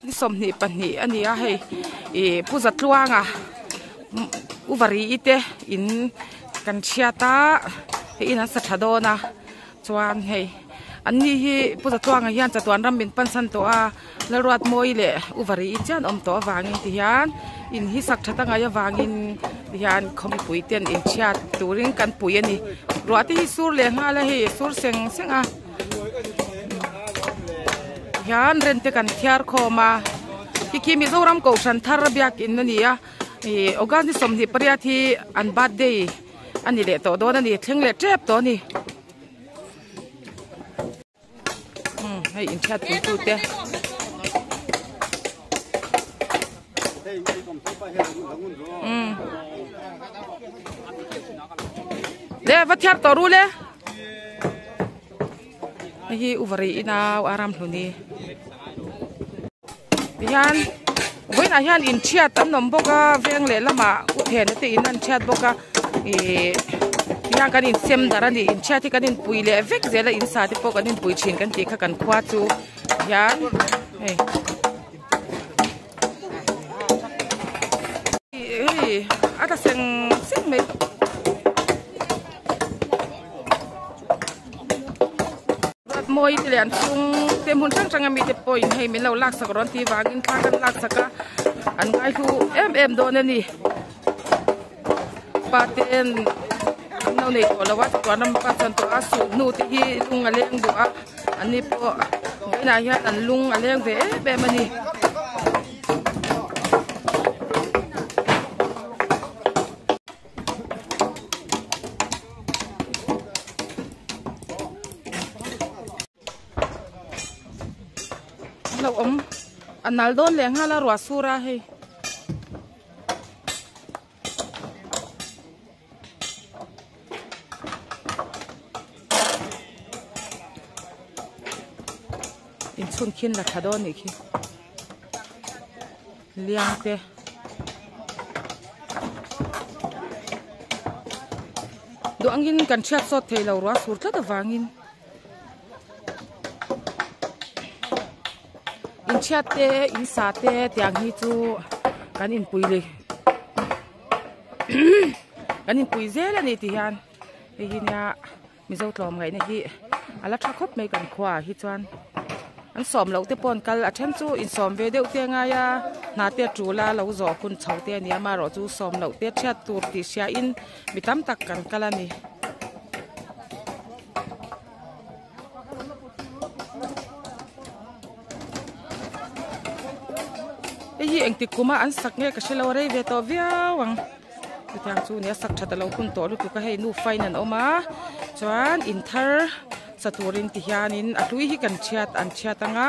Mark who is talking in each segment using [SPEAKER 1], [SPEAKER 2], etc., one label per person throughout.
[SPEAKER 1] นี่สมนิปันนี่อันนี้ให้ผู้จัดล่วงอุบารีเตอินกันเชียตาอินสัตว์โดนะชวนให้อันนี้ผู้จัดล่วงยันจัดวันรำบินปันสันตัวแล้วรวดมวยเลยอุบารีจันตัววางินที่ยันอินฮิสักชัดงายวางินที่ยันคมปุยเตียนอินเชียตัวริงกันปุยนี่รวดที่สุดเลยฮะเลยสุดเสียงยันเรนเตกันเทียร์โคมาที่มีโซรัมโกชันทาร์บิยกอินนี่โอกาสที่สมนิปริยที่อันบัดเดย์อันนี้เละตัวโดนอันนี้ถึงเละเจ็บตัวนี่ให้อินชัดตัวเตะเดี๋ยววัดเทียร์ตัวรู้เลยนี่อุบรีอินาวอารามหลุนี่ยันวันนี้ยันอินเชียตันนมบกเวียงเล่ละมาอุเทนที่อินนันเชียบกยังกันอินเซมดารันดีอินเชียที่กันอินปุยเล่เวกเจละอินซาที่พวกกันอินปุยชินกันที่ข้ากันขวาจูยันอาจจะเสียงไม่มวยที่เลี้ยงซุงเต็มหุ่นช่างจังมีแต่ปอยให้เมล่าลักสักร้อนที่วากินข้ากันลักสักอันไงคือโดนนี่ปาเต็นเราในตัวละวัดตัวน้ำปัสสันตัวอาสูนูที่ลุงอะไรอย่างดูอันนี้พอไม่นายอันลุงอะไรอย่างแบบมันนี่เราอันนั้นโดนเลี้ยงฮาลารัวสูราให้อินซุนขินละทัดโดนอีกทีเลี้ยงเตะดูอังกินกันเชียบสดเทเรารัวสูรแล้วแต่วางินอินเชียเตอินซาเตเตียงฮิจูกันอินปุยเลยกันอินปุยเจแล้วนี่ที่ยันไอ้ยินยามีเจ้าตลอมไงนี่ที่อาลัดชักคบไม่กันขวาฮิจวนอันสอมเราเตปนกันอันเช่นจูอินสอมเวเดียวเตียงายานาเตียจูลาเราจ่อคุณเฉาเตียนี่มารอจูสอมเราเตียเชียตูติเชียอินมีตั้มตักกันกันละนี่ไอ้ยี่เอ็งติกุมาอันสักเนี่ยก็เชลเอาเรย์เวตัวเวียววังไปทางจูเนี่ยสักชัดเราคุณตัวลูกก็ให้นูไฟนั่นออกมาจวนอินเทอร์สตูรินติยานินอัตุยฮิกันเชียตอันเชียตังะ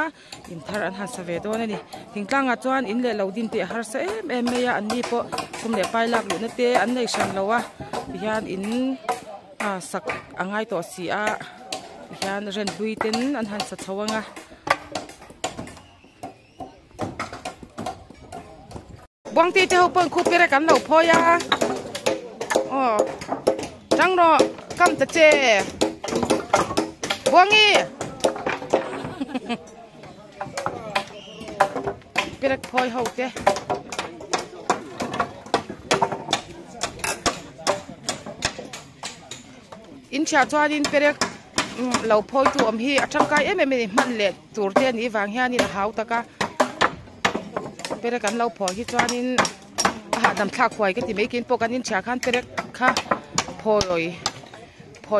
[SPEAKER 1] อินเทอร์อันฮันสเวโดนี่ทิ้งกลางจวนอินเล่เราดินเตะฮาร์เซเมย์อันนี้พอคุมเดไปหลักหลุดเตะอันในฉันเราวะติยานอินสักอ่างไอตัวเสียติยานเรนดุยเต็นอันฮันสัตว์วังะบางทีเจ้าเปิ้งคูเปรกันเราพอยาอ๋อจังรอกำจะเจบวงี้เปรกพอยเฮาเจอินชาจวาดินเปรกเราพอยตัวอมฮีอัจฉริยะไม่มันเล็ดตัวเทียนอีวางเฮียนี่หาวตะกะเปรกันเราพอฮิจวานินอาหารดำทักไว้ก็ที่ไม่กินปกันนินชาคันเปรกค่ะพอย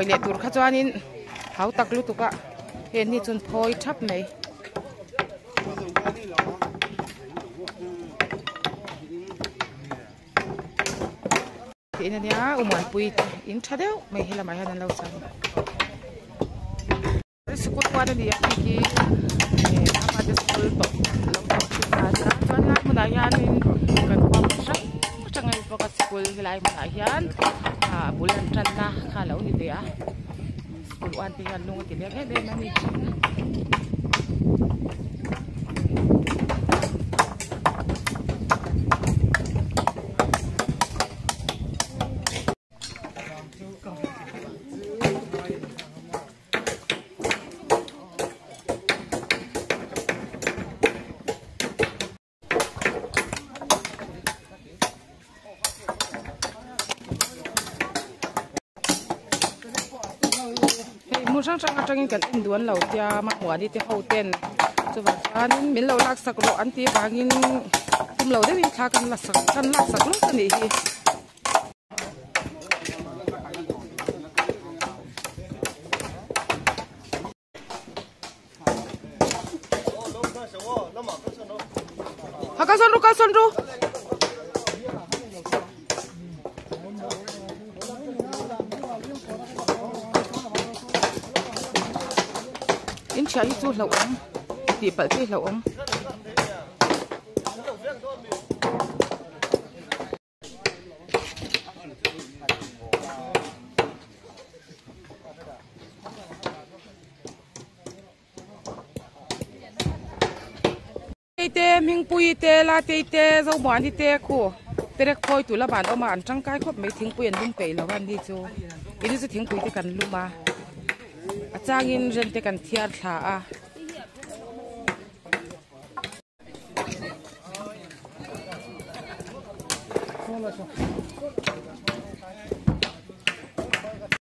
[SPEAKER 1] เล็ดตัวข้าจวานินหาวตักลุตุกะเห็นนี่จนพอยทับไหมที่นี่เนี่ยอุมันปุยอินชาเดียวไม่เห็นละไม่เห็นเราสั่งสกุลวันนี้ที่apa ada sekul tok lompat kita tuan lah mudahan kan kuam sangat ibarat sekul hilai mudahan bulan tanah kalau ni dia sekul wan tinggal nunggu dia kan dia mani sang atangin kan induan lo tia ma hua ni te hoten chuwa chuan min lo lak sak ro an ti bangin tum lo de min thla kan la sak lo tani hi ka son ru in chai chu lo om ti pal ti lo om te ming pui te la te zo ban di te khu perek khoi tu la ban o ma an chang kai khop mai thing pui an lum pe lo ban di chu ini chu thing pui te kan luma achangin ren te kan thiat tha a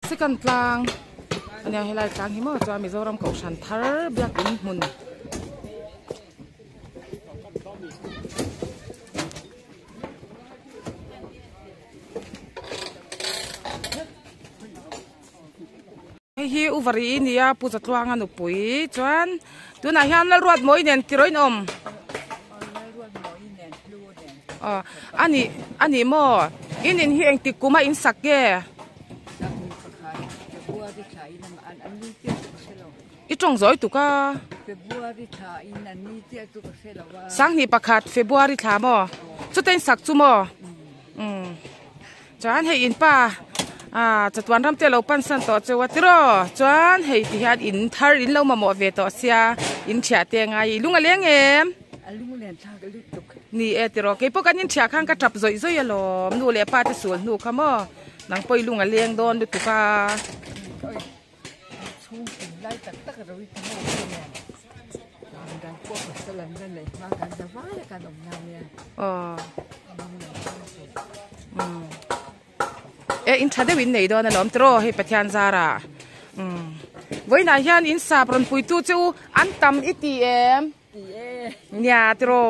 [SPEAKER 1] second tlang ania helai tlang hi mo cha mizoram ko shan thar biak in mun hi uvari nia pu chatluang anu pui chuan tuna hian la ruat moi nen tiroin om ani mo in hi eng tikuma in sakke i chong zoi tu ka February tha in an ni te tu ka selawa sang ni pakhat February tha mo chutain sak chu mo chuan hei in pa chatuan ram te lo pan san to chewa tiro chuan hei ti hian in thar in lo ma mo ve to sia in thia te ngai lunga leng em lung len tha ka lik tuk ni e tiro ke po kan in thia khang ka trap zoi zoi alom nu le pa te sul nu khamo nang poi lunga leng don du tu ka chung lai tak tak ro wi mo dan po ka salan dan le ma kan da va ya kan om nam ya in thade win nei do na lom tro he pathian zara voina hian in sa pron pui tu chu an tam iti em nya tro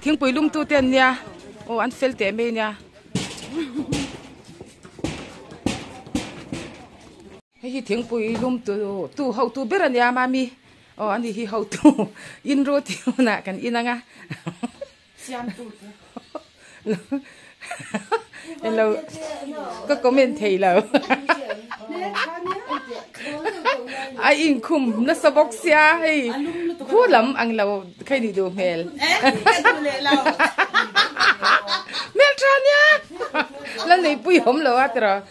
[SPEAKER 1] thing pui lum tu ten nya o an fel te me nya hi thing pui lum tu ho tu berania mami o ani hi ho tu in ro ti na kan inanga siam tu hello có comment thầy lâu ai in khum nó sao bóc xia hay khu lắm ăn lâu khai đi đồ mèl mèl chan nhá lần này bùi hổm lâu at rồi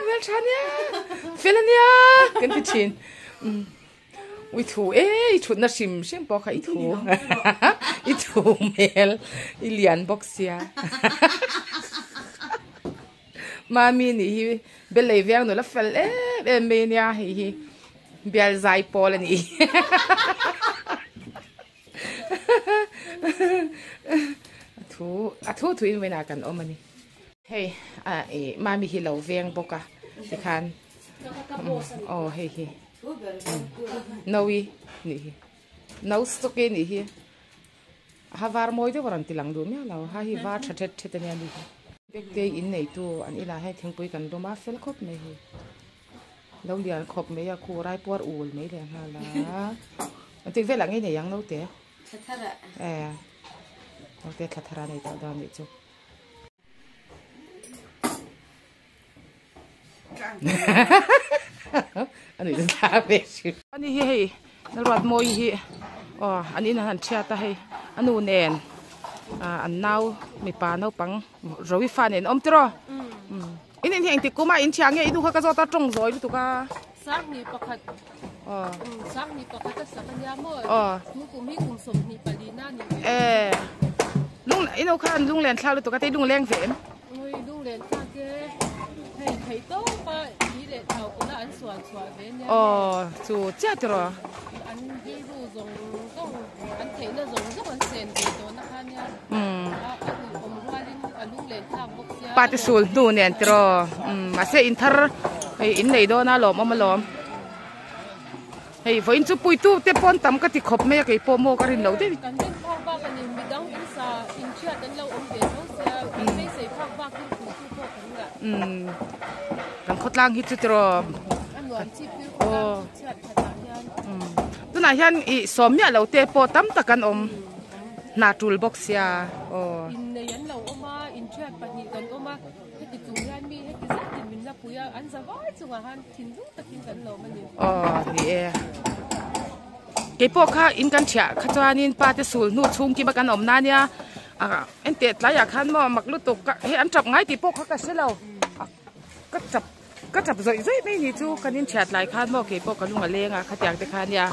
[SPEAKER 1] mèl chan nhá phê lần nhá cái gì chín ui thù chuột nó sim bóc hay thù thù mèl liền bóc xia mami ni hi belai viang no la fel me nia hi bial zai pol ni thu in wena kan omani hey mami hi lo viang boka ti khan hey hi nawi ni hi nau stoke ni hi havar moi de waran tilang du mya law ha hi va thatet ne ni bekte in nei tu an ila hai thingpui kan doma fel khop me hi lo lian khop me ya khu rai por ul me le ha la an tik vela ngai ne yang lo te thatara o te thatara nei ta da ni chu ani ta be shi ani hi na rat moi hi ani na han chia ta hi anu nen an nau mi pa nau pang rowi fan en om tro in heng ti kuma in chiang nge du kha ka zo ta tong zoi tu ka sak ni pakhat sak ni pakhat ta sakanya mo mu kum hi kum som ni palina ni lung ino khan lung len thlau tu ka te lung leng vem oi lung len ta ke hei thei to pa ni le thau ko la an suan ve nya chu cha tro an hi ru zong tong an thei na zong zo an sen de to na khan ya om hua lin alung pati sul nu nen tro ma se inter hei in nei do na lom ama lom hei voin chu pui tu te pon tam ka ti khop me ke po mo ka rin lo de
[SPEAKER 2] kan den phak ba kan in midang in sa in chia dan lo om de so se me se phak ba kan tu tu ko kan ga
[SPEAKER 1] kan khotlang hi chu tro
[SPEAKER 2] an wan chi pi ko chia thata hian
[SPEAKER 1] tu na hian I som ya lo te po tam ta kan om na tool box ya
[SPEAKER 2] in ne yan lo oma in chia pa ni kan oma he ti chung hian mi he ti sa tin min na puya an za vai chunga han thin du takin kan lo mani
[SPEAKER 1] ni e ke po kha in kan thia kha chuanin pa te sul nu chung ki ba kan om na nia en te tla ya khan mo mak lu tu he an chap ngai ti po kha ka se lo ka chap zoi zoi mai ni chu kanin chat lai khan mo ke po ka lunga lenga kha tyang te khan ya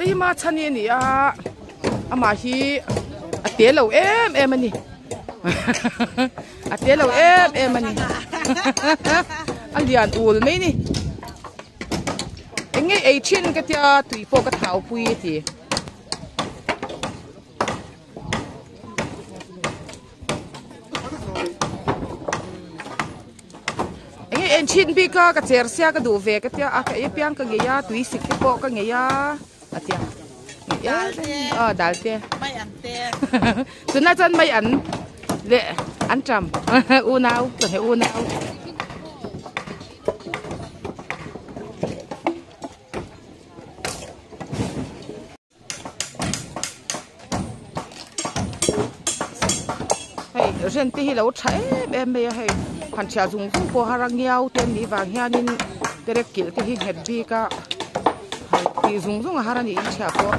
[SPEAKER 1] ei ma chani ni ama hi ate lo em ani ate lo em ani alian ul mai ni enge ei chin ka tia tui po ka thau pui ti enge en chin bi ka cher sia ka du ve ka tia a ka e piang ka nge ya tui sik ki po ka nge ya atia dalte
[SPEAKER 3] mai ăn te
[SPEAKER 1] tu na chan mai an le an cham u nau tu he u nau hey ren ti hi lo thai em me hey han cha zung zung po harang yau ten ni wang hianin tere kil ti hi het bi ka ti zung zung harani in cha po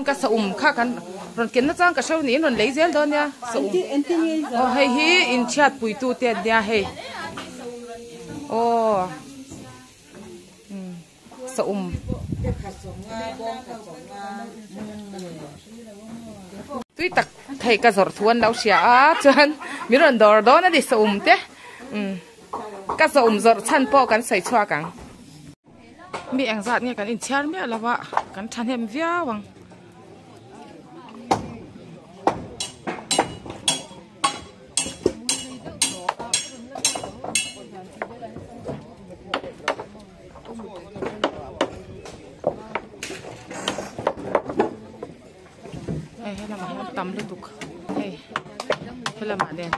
[SPEAKER 1] ka sa kha kan ron ken na chang ka shau ni ron leizel don ya sa hei hi in chat pui tu te dia hei sa tui tak thei ka zor thuan lo sia chuan mi ron dor do na di sa te ka sa zor chan po kan sai chua kang mi ang zat nge kan in char me lawa kan than hem via wang tầm liên tục hay là mã đèn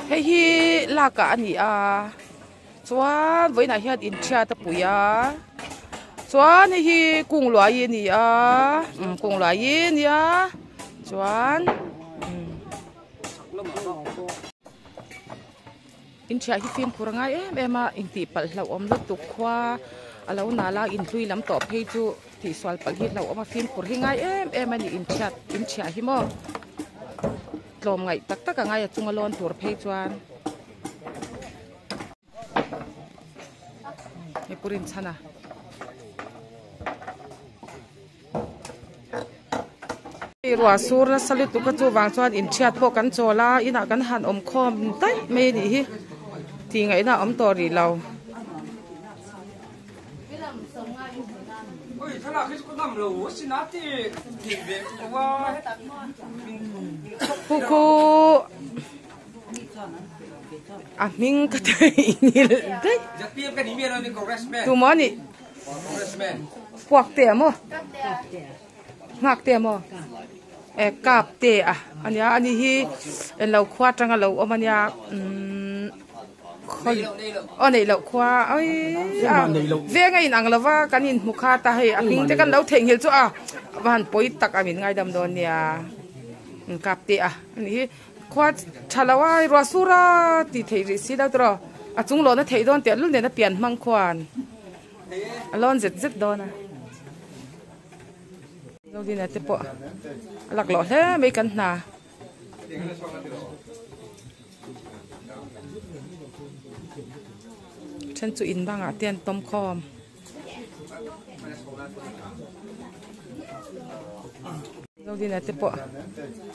[SPEAKER 1] hay hi là cả nhỉ chuan với này hiện in chia tập bùi chuan hi cùng loại gì nhỉ cùng loại gì nhỉ chuan in chia hi phim kurang ai em in ti pal lau om lu tu khua alo nala inpui lam to phei chu ti swal pal hi lau om phim kur hi ngai em ani in chia hi mo tlom ngai tak tak ngai chunga lon tur phei chuan he purin chana ruwa sur na salut tu ka chu wang chuan in chiat po kan chola ina kan han om khom tai me ni hi ti ngai na om to ri lo Puku Aming katay inil day. Tu mo ni puak te mo ngak te mo kap te anya ani hi en lo khwa tanga lo omania nei lo khwa oi ve ngai nang lawa kanin mukha ta hei aming te kan lo theng hil chu van poi tak amin ngai dam don nia kap te ani hi khwa thalawa ro sura ti thei ri si da tro chung lo na thei don te lu ne na pian mang khwan alon zet don lo din ate po lak lo he me kan na chân chú in bang à tiền tôm khom đâu đi này tiếp bộ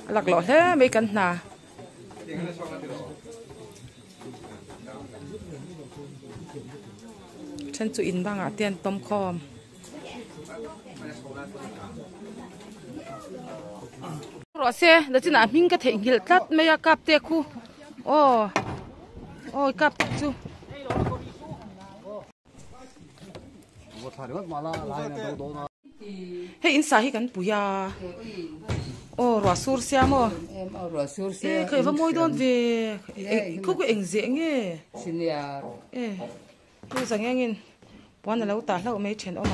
[SPEAKER 1] lạc lọ thế mấy cân nà chân chú in bang à tiền tôm khom rõ xe đó chính là mình có thể hiểu tắt mấy cặp tê khu ôi cặp chú hey insa hi kan puya rõ sur xe mà khởi vào môi đôn về không có ảnh diện nghe tôi rằng nghe bọn là lâu ta lâu mấy chuyện ôm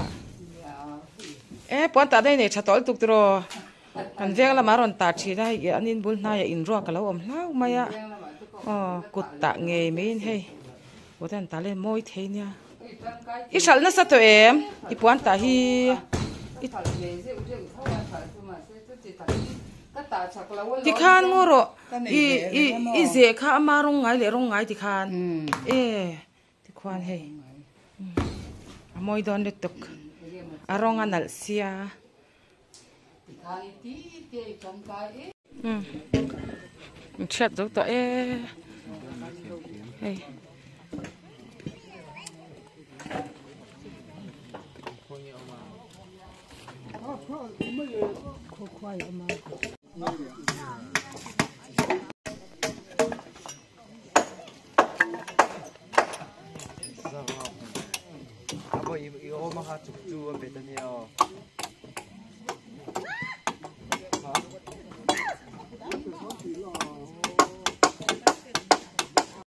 [SPEAKER 1] à bọn ta đây này chả tối tục rồi kan veng la maron ta chi ra ya anin bul na ya in ro ka lo om lau maya kut ta nge mein hey botan ta le moi the nya I sal na sa to em I puan ta hi ti khan ngoro I ze kha amarong ngai le rong ngai ti khan ti khan hey moi don le tok arong anal sia chết rồi tao hey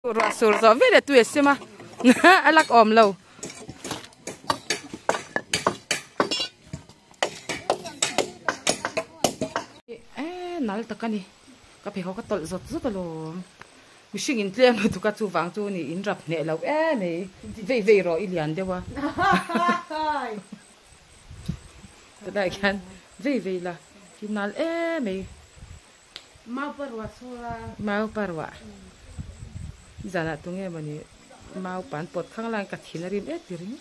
[SPEAKER 1] rồi sửa rồi về để tuyệt xem mà anh lắc ôm lâu nãy tất cả này các bạn họ có tận rất rất là lâu mình xin in tiền mà tụi các chú vàng chú này in rập nhẹ lâu này về rồi liền đấy wa đại khán về là khi nào mày mau parwa giờ là tụi nghe mình mau bán bột khang lang cả thìn rim tiring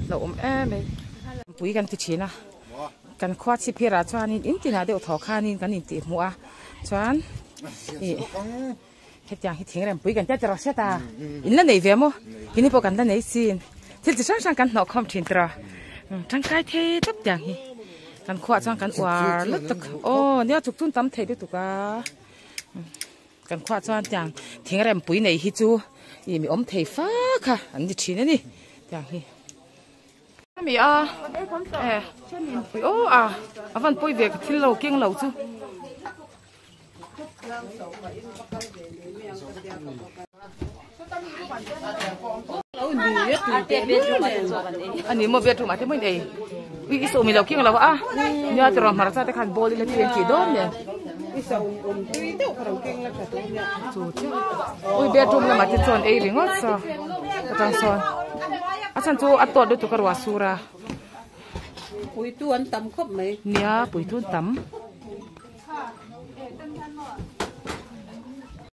[SPEAKER 1] lâu mày bụi gan thì chín àกันควาชิพิราชวานินอินตินาเดียวถอคานินกันอินติมัวชวนเฮ็ดอย่างเฮ็ดทิ้งแรงปุ๋ยกันจะรอเสียตาอินละไหนเวียมกินนี่พอกันละไหนสินที่จะช่างกันหนอกคอมชินตราจังไกเทตับอย่างนี้กันควาช่างกันวาลึกตึกเนี่ยจุกจุนตำเทด้วยตุกากันควาช่างอย่างทิ้งแรงปุ๋ยไหนฮิจูมีอมเทฟ้าค่ะอันนี้ชิ้นนี่อย่างนี้มีวันปุ้ยเวกที่เราเก่งเราจูอันนี้มาเบียดถูกมาที่ไม่ได้วิสุมีเราเก่งเราเนี่ยจะรอมาราชาแต่ขันบอลเลยที่ยังกี่โดนเนี่ยอุ้ยเบียดถูกแล้วมาที่โซนริงอ่ะซะจังโซนอาจารย์จูอัดตัวด้วยตัวกระวาสุราปุ๋ยตุนตำครบไหมเนี่ยปุ๋ยตุนตำ